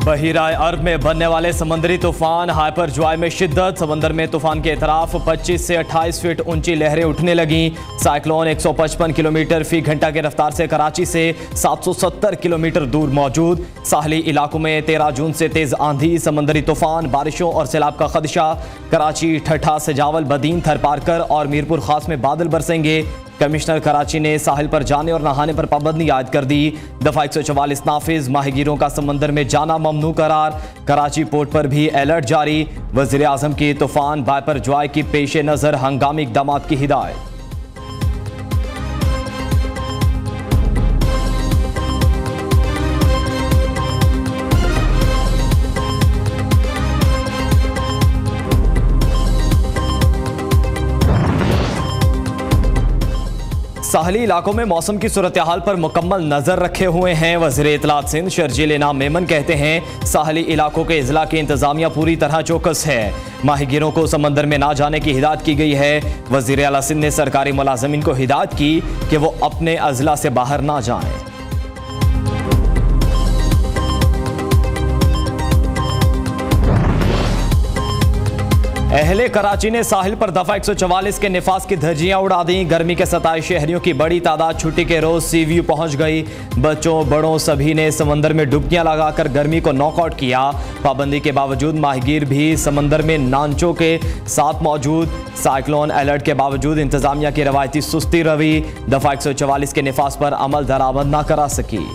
बहिराए अरब में बनने वाले समंदरी तूफान हाइपर ज्वाय में शिद्दत। समंदर में तूफान के तरफ 25 से 28 फीट ऊंची लहरें उठने लगी। साइक्लोन 155 किलोमीटर फी घंटा की रफ्तार से कराची से 770 किलोमीटर दूर मौजूद। साहली इलाकों में 13 जून से तेज आंधी, समंदरी तूफान, बारिशों और सैलाब का खदशा। कराची, ठट्ठा, सजावल, बदीन, थरपारकर और मीरपुर खास में बादल बरसेंगे। कमिश्नर कराची ने साहिल पर जाने और नहाने पर पाबंदी आयद कर दी। दफा 144 नाफिज, माहिगीरों का समंदर में जाना ममनू करार। कराची पोर्ट पर भी अलर्ट जारी। वज़ीर आज़म की तूफान हाइपर ज्वाय की पेश नज़र हंगामी इक़दाम की हिदायत। साहली इलाकों में मौसम की सूरत हाल पर मुकम्मल नजर रखे हुए हैं वज़ीर इत्तलात सिंध शर्जील इनाम मेमन कहते हैं साहली इलाकों के इजला की इंतजामिया पूरी तरह चौकस है। माहिगीरों को समंदर में ना जाने की हिदायत की गई है। वज़ीर आला सिंध ने सरकारी मुलाजिमीन को हिदायत की कि वो अपने अजला से बाहर ना जाएं। अहले कराची ने साहिल पर दफा 144 के निफास की धज्जियां उड़ा दी। गर्मी के सताए शहरियों की बड़ी तादाद छुट्टी के रोज सीव्यू पहुंच गई। बच्चों बड़ों सभी ने समंदर में डुबकियां लगाकर गर्मी को नॉकआउट किया। पाबंदी के बावजूद माहिगीर भी समंदर में नांचों के साथ मौजूद। साइक्लोन अलर्ट के बावजूद इंतजामिया की रवायती सुस्ती रवी दफा 144 के निफास पर अमल दरामद न करा सकी।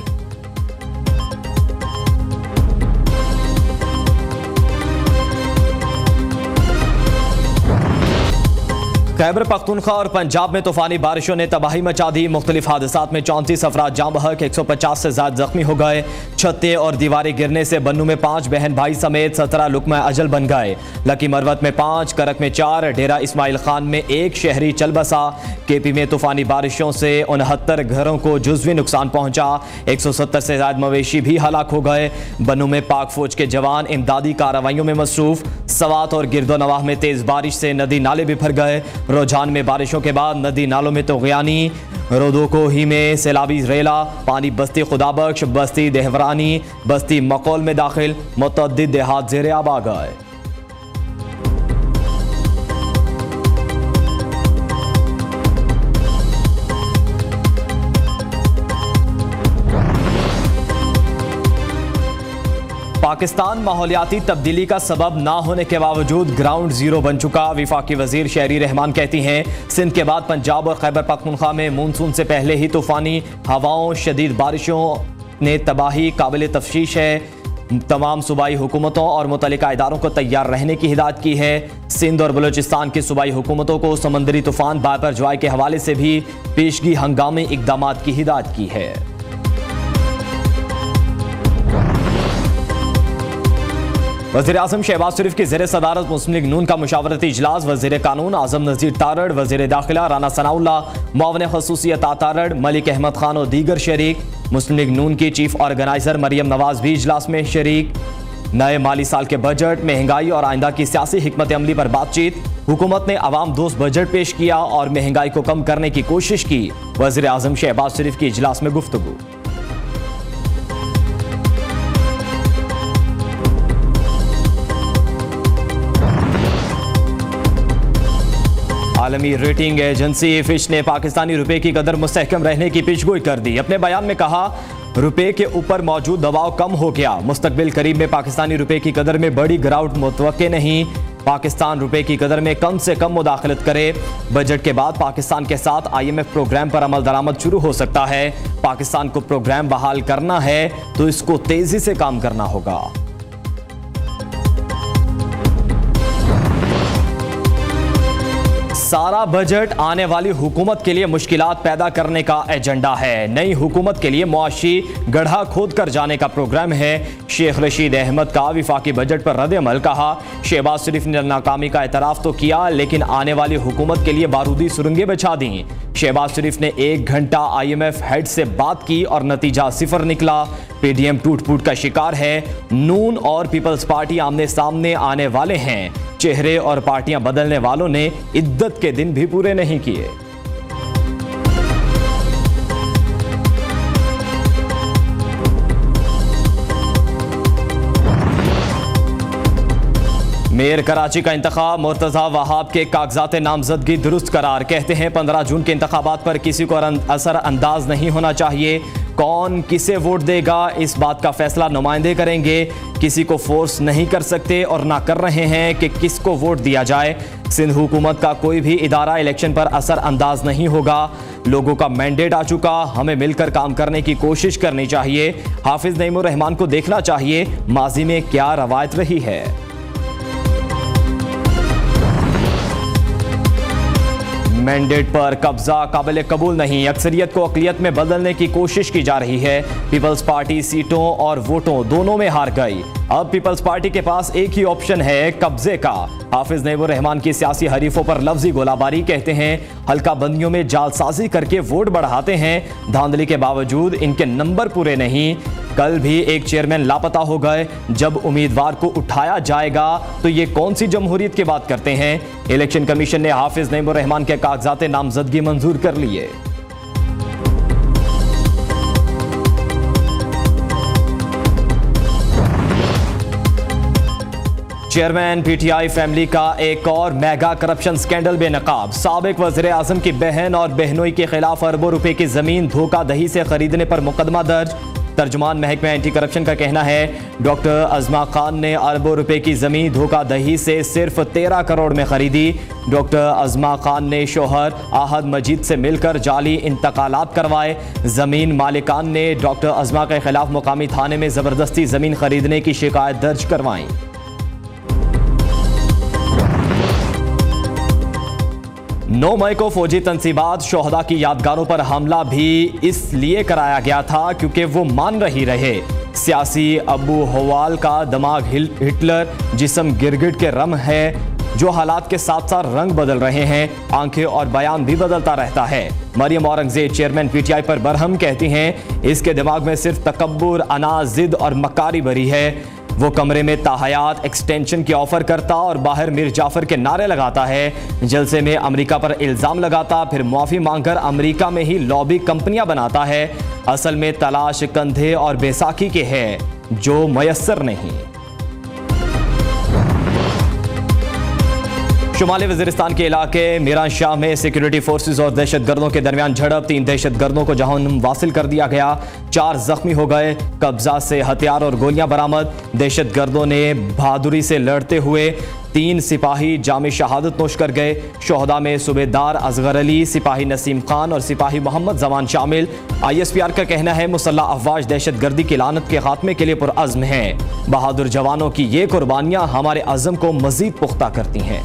खैबर पख्तूनख्वा और पंजाब में तूफानी बारिशों ने तबाही मचा दी। मुख्तलिफ हादसात में 34 अफराद जाँ बहक, 150 से ज्यादा जख्मी हो गए। छतें और दीवारें गिरने से बन्नू में 5 बहन भाई समेत 17 लुकमा अजल बन गए। लकी मरवत में 5, करक में 4, डेरा इस्माइल खान में 1 शहरी चल बसा। केपी में तूफानी बारिशों से 69 घरों को जुज़वी नुकसान पहुंचा। 170 से ज्यादा मवेशी भी हलाक हो गए। बन्नू में पाक फौज के जवान इमदादी कार्रवाइयों में मसरूफ। सवात और गिरदोनवाह में तेज बारिश से नदी नाले भी भर गए। रोजान में बारिशों के बाद नदी नालों में तोग़यानी। रोदोकोही में सैलाबी रेला पानी बस्ती खुदाबख्श, बस्ती देहवरानी, बस्ती मकौल में दाखिल। मुतअद्दिद देहात ज़ेरे आब आ गए। पाकिस्तान माहौलियाती तब्दीली का सबब ना होने के बावजूद ग्राउंड जीरो बन चुका। वफाकी वजीर शहरी रहमान कहती हैं सिंध के बाद पंजाब और खैबर पख्तूनख्वा में मानसून से पहले ही तूफानी हवाओं, शदीद बारिशों ने तबाही काबिल तफ्शीश है। तमाम सूबाई हुकूमतों और मुतल्लिका इदारों को तैयार रहने की हिदायत की है। सिंध और बलूचिस्तान की सूबाई हुकूमतों को समंदरी तूफान हाइपर ज्वाय के हवाले से भी पेशगी हंगामी इकदाम की हिदायत की है। वज़ीर आज़म शहबाज शरीफ की ज़ेर सदारत मुस्लिम लीग नून का मुशावरती इजलास। वज़ीर कानून आज़म नज़ीर तारड़, वज़ीर दाखिला राना सनाउल्लाह, मुआवन ख़ुसूसियत तारड़, मलिक अहमद खान और दीगर शरीक। मुस्लिम लीग नून की चीफ ऑर्गेनाइजर मरियम नवाज भी इजलास में शरीक। नए माली साल के बजट, महंगाई और आइंदा की सियासी हिकमत अमली पर बातचीत। हुकूमत ने अवाम दोस्त बजट पेश किया और महंगाई को कम करने की कोशिश की। वज़ीर आज़म शहबाज शरीफ की इजलास में गुफ्तगू। आलमी रेटिंग एजेंसी फिच ने पाकिस्तानी रुपए की कदर मुस्तहकम रहने की पेशगोई कर दी। अपने बयान में कहा रुपए के ऊपर मौजूद दबाव कम हो गया। मुस्तकबिल करीब में पाकिस्तानी रुपए की कदर में बड़ी गिरावट मुतवक्के नहीं। पाकिस्तान रुपए की कदर में कम से कम मुदाखलत करे। बजट के बाद पाकिस्तान के साथ IMF प्रोग्राम पर अमल दरामद शुरू हो सकता है। पाकिस्तान को प्रोग्राम बहाल करना है तो इसको तेजी से काम करना होगा। सारा बजट आने वाली हुकूमत के लिए मुश्किलात पैदा करने का एजेंडा है। नई हुकूमत के लिए मुआशी गड्ढा खोद कर जाने का प्रोग्राम है। शेख रशीद अहमद का विफाकी बजट पर रद्द-ए-अमल। कहा शहबाज शरीफ ने नाकामी का एतराफ़ तो किया लेकिन आने वाली हुकूमत के लिए बारूदी सुरंगें बिछा दी। शहबाज शरीफ ने 1 घंटा IMF हेड से बात की और नतीजा 0 निकला। PDM टूट फूट का शिकार है। नून और पीपल्स पार्टी आमने सामने आने वाले हैं। चेहरे और पार्टियां बदलने वालों ने इद्दत के दिन भी पूरे नहीं किए। मेयर कराची का इंतखाब मुर्तज़ा वहाब के कागजात नामजदगी दुरुस्त करार। कहते हैं 15 जून के इंतखाबात पर किसी को असर अंदाज नहीं होना चाहिए। कौन किसे वोट देगा इस बात का फैसला नुमाइंदे करेंगे। किसी को फोर्स नहीं कर सकते और ना कर रहे हैं कि किसको वोट दिया जाए। सिंध हुकूमत का कोई भी इदारा इलेक्शन पर असर अंदाज नहीं होगा। लोगों का मैंडेट आ चुका, हमें मिलकर काम करने की कोशिश करनी चाहिए। हाफिज नईमुर रहमान को देखना चाहिए माजी में क्या रवायत रही है। मैंडेट पर कब्जा काबिल कबूल नहीं, अक्सरियत को अक़लियत में बदलने की कोशिश की जा रही है। पीपल्स पार्टी सीटों और वोटों दोनों में हार गई। अब पीपल्स पार्टी के पास एक ही ऑप्शन है, कब्जे का। हाफिज नईमुर रहमान की सियासी हरीफों पर लफ्जी गोलाबारी। कहते हैं हल्का बंदियों में जालसाजी करके वोट बढ़ाते हैं। धांधली के बावजूद इनके नंबर पूरे नहीं। कल भी एक चेयरमैन लापता हो गए। जब उम्मीदवार को उठाया जाएगा तो ये कौन सी जमहूरियत की बात करते हैं। इलेक्शन कमीशन ने हाफिज नईमुर रहमान के कागजात नामजदगी मंजूर कर लिए। चेयरमैन पीटीआई फैमिली का एक और मेगा करप्शन स्कैंडल बेनकाब। साबिक वज़ीर आज़म की बहन और बहनोई के खिलाफ अरबों रुपए की जमीन धोखाधड़ी से खरीदने पर मुकदमा दर्ज। तर्जुमान महकमा एंटी करप्शन का कहना है डॉक्टर अज़मा खान ने अरबों रुपए की जमीन धोखाधड़ी से सिर्फ 13 करोड़ में खरीदी। डॉक्टर अज़मा खान ने शोहर आहद मजीद से मिलकर जाली इंतकालात करवाए। जमीन मालिकान ने डॉक्टर अज़मा के खिलाफ मुकामी थाने में जबरदस्ती जमीन खरीदने की शिकायत दर्ज करवाई। 9 मई को फौजी तंसीबात शोहदा की यादगारों पर हमला भी इसलिए कराया गया था क्योंकि वो मान रही रहे। सियासी अबू हवाल का दिमाग हिटलर, जिस्म गिरगिट के रम है जो हालात के साथ साथ रंग बदल रहे हैं। आंखें और बयान भी बदलता रहता है। मरियम औरंगजेब चेयरमैन पीटीआई पर बरहम कहती हैं इसके दिमाग में सिर्फ तकब्बुर, अना, जिद और मक्कारी भरी है। वो कमरे में ताहयात एक्सटेंशन की ऑफर करता और बाहर मीर जाफर के नारे लगाता है। जलसे में अमेरिका पर इल्जाम लगाता, फिर माफी मांगकर अमेरिका में ही लॉबी कंपनियां बनाता है। असल में तलाश कंधे और बैसाखी के है जो मयस्सर नहीं। शुमाली वज़ीरिस्तान के इलाके मीरान शाह में सिक्योरिटी फोर्सेस और दहशतगर्दों के दरमियान झड़प। 3 दहशतगर्दों को जहन्नुम वासिल कर दिया गया। 4 जख्मी हो गए। कब्जा से हथियार और गोलियां बरामद। दहशतगर्दों ने बहादुरी से लड़ते हुए 3 सिपाही जामे शहादत नोश कर गए। शोहदा में सूबेदार असगर अली, सिपाही नसीम खान और सिपाही मोहम्मद जमान शामिल। ISPR का कहना है मुसल्लह अफवाज दहशतगर्दी की लानत के खात्मे के लिए पुरअज़्म हैं। बहादुर जवानों की ये कुर्बानियां हमारे अज़्म को मज़ीद पुख्ता करती हैं।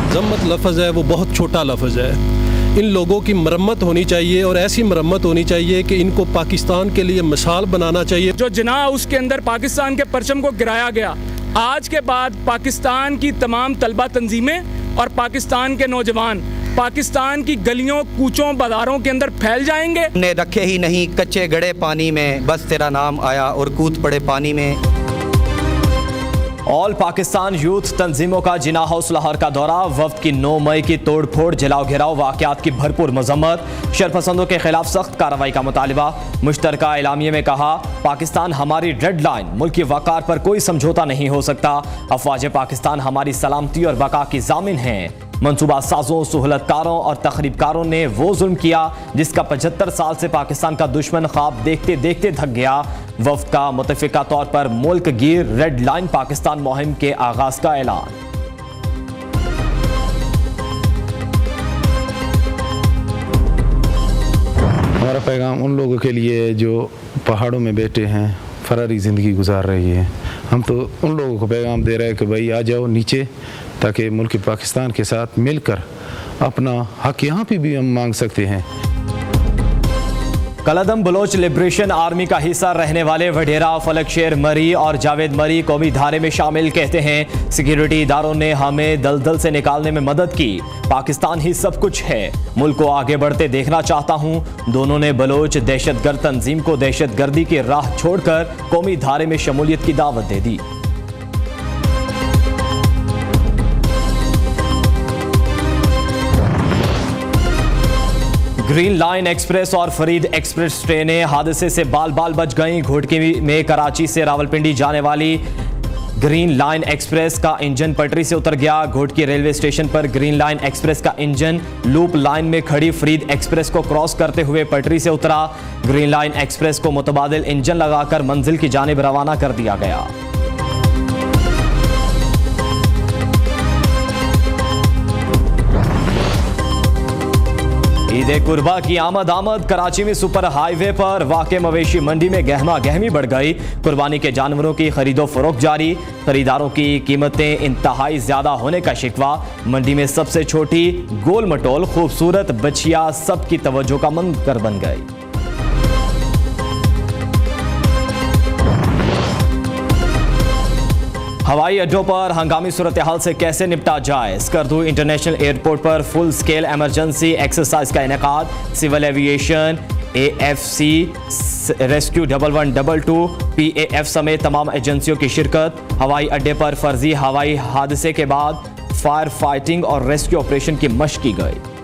ज़म्मत लफ्ज़ है वो बहुत छोटा लफ्ज़ है। इन लोगों की मरम्मत होनी चाहिए और ऐसी मरम्मत होनी चाहिए कि इनको पाकिस्तान के लिए मिसाल बनाना चाहिए। जो जिना उसके अंदर पाकिस्तान के परचम को गिराया गया, आज के बाद पाकिस्तान की तमाम तलबा तंजीमें और पाकिस्तान के नौजवान पाकिस्तान की गलियों, कूचों, बाजारों के अंदर फैल जाएंगे। ने रखे ही नहीं कच्चे गड़े पानी में, बस तेरा नाम आया और कूद पड़े पानी में। ऑल पाकिस्तान यूथ तंजीमों का जिना हाउस लाहौर का दौरा। वफ्द की 9 मई की तोड़फोड़, जलाओ घिराव वाक़यात की भरपूर मजम्मत। शरपसंदों के खिलाफ सख्त कार्रवाई का मुतालिबा। मुश्तरका एलामिये में कहा पाकिस्तान हमारी रेड लाइन, मुल्क की वक़ार पर कोई समझौता नहीं हो सकता। अफवाज पाकिस्तान हमारी सलामती और बका की जामिन हैं। मनसूबा साजों, सहूलतकारों और तखरीबकारों ने वो जुल्म किया जिसका 75 साल से पाकिस्तान का दुश्मन ख्वाब देखते देखते थक गया। वफ्द का मुतफ़िका तौर पर मुल्क गिर रेड लाइन पाकिस्तान मुहिम के आगाज का ऐलान। हमारा पैगाम उन लोगों के लिए जो पहाड़ों में बैठे हैं, फरारी ज़िंदगी गुजार रही है। हम तो उन लोगों को पैगाम दे रहे हैं कि भाई आ जाओ नीचे, ताकि मुल्क पाकिस्तान के साथ मिलकर अपना हक यहाँ पे भी हम मांग सकते हैं। कलदम बलोच लिबरेशन आर्मी का हिस्सा रहने वाले वडेरा, फलक शेर मरी और जावेद मरी कौमी धारे में शामिल। कहते हैं सिक्योरिटी इदारों ने हमें दलदल से निकालने में मदद की। पाकिस्तान ही सब कुछ है। मुल्क को आगे बढ़ते देखना चाहता हूं। दोनों ने बलोच दहशतगर्द तंजीम को दहशतगर्दी की राह छोड़कर कौमी धारे में शमूलियत की दावत दे दी। ग्रीन लाइन एक्सप्रेस और फरीद एक्सप्रेस ट्रेनें हादसे से बाल बाल बच गईं। घोटकी में कराची से रावलपिंडी जाने वाली ग्रीन लाइन एक्सप्रेस का इंजन पटरी से उतर गया। घोटकी रेलवे स्टेशन पर ग्रीन लाइन एक्सप्रेस का इंजन लूप लाइन में खड़ी फरीद एक्सप्रेस को क्रॉस करते हुए पटरी से उतरा। ग्रीन लाइन एक्सप्रेस को मुतबादिल इंजन लगाकर मंजिल की जानिब रवाना कर दिया गया। ईद कुर्बा की आमद कराची में सुपर हाईवे पर वाक़े मवेशी मंडी में गहमा गहमी बढ़ गई। कुर्बानी के जानवरों की खरीदो फरोख्त जारी। खरीदारों की कीमतें इंतहाई ज्यादा होने का शिकवा। मंडी में सबसे छोटी गोल मटोल खूबसूरत बछिया सबकी तवज्जो का मंजर बन गई। हवाई अड्डों पर हंगामी सूरत हाल से कैसे निपटा जाए। स्कर्दू इंटरनेशनल एयरपोर्ट पर फुल स्केल इमरजेंसी एक्सरसाइज का इनेकाद। Civil aviation, AFC, rescue 1122, PAF समेत तमाम एजेंसियों की शिरकत। हवाई अड्डे पर फर्जी हवाई हादसे के बाद फायर फाइटिंग और रेस्क्यू ऑपरेशन की मशक की गई।